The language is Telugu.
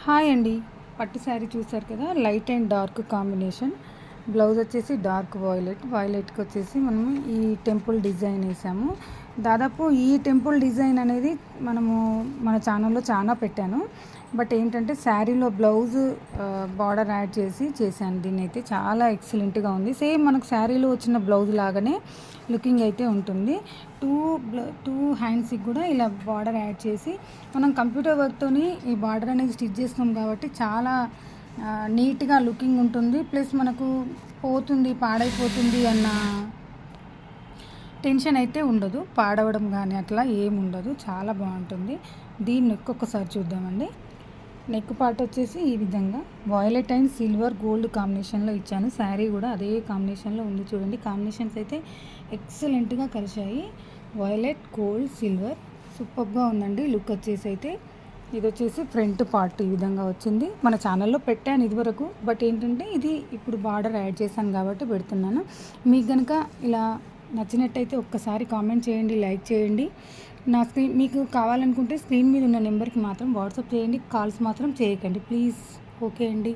హాయ్ అండి. పట్టు శారీ చూసారు కదా, light and dark combination. Blouse వచ్చేసి డార్క్ వైలెట్కి వచ్చేసి మనము ఈ టెంపుల్ డిజైన్ వేసాము. దాదాపు ఈ టెంపుల్ డిజైన్ అనేది మనము మన ఛానల్లో చాలా పెట్టాను. బట్ ఏంటంటే శారీలో బ్లౌజ్ బార్డర్ యాడ్ చేసి చేశాను. దీన్ని అయితే చాలా ఎక్సలెంట్గా ఉంది. సేమ్ మనకు శారీలో వచ్చిన బ్లౌజ్ లాగానే లుకింగ్ అయితే ఉంటుంది. టూ హ్యాండ్స్కి కూడా ఇలా బార్డర్ యాడ్ చేసి మనం కంప్యూటర్ వర్క్తోని ఈ బార్డర్ అనేది స్టిచ్ చేస్తాం కాబట్టి చాలా నీట్గా లుకింగ్ ఉంటుంది. ప్లస్ మనకు పోతుంది, పాడైపోతుంది అన్న టెన్షన్ అయితే ఉండదు. పాడవడం కానీ అట్లా ఏమి ఉండదు. చాలా బాగుంటుంది. దీన్ని ఒక్కొక్కసారి చూద్దామండి. నెక్ పార్ట్ వచ్చేసి ఈ విధంగా వాయిలెట్ అండ్ సిల్వర్ గోల్డ్ కాంబినేషన్లో ఇచ్చాను. శారీ కూడా అదే కాంబినేషన్లో ఉంది. చూడండి, కాంబినేషన్స్ అయితే ఎక్సలెంట్గా కలిశాయి. వాయిలెట్, గోల్డ్, సిల్వర్ సూపర్గా ఉందండి. లుక్ వచ్చేసి అయితే ఇది వచ్చేసి ఫ్రంట్ పార్ట్ ఈ విధంగా వచ్చింది. మన ఛానల్లో పెట్టాను ఇదివరకు, బట్ ఏంటంటే ఇది ఇప్పుడు బార్డర్ యాడ్ చేశాను కాబట్టి పెడుతున్నాను. మీకు కనుక ఇలా నచ్చినట్టయితే ఒక్కసారి కామెంట్ చేయండి, లైక్ చేయండి. మీకు కావాలనుకుంటే స్క్రీన్ మీద ఉన్న నెంబర్కి మాత్రం వాట్సాప్ చేయండి. కాల్స్ మాత్రం చేయకండి ప్లీజ్. ఓకే అండి.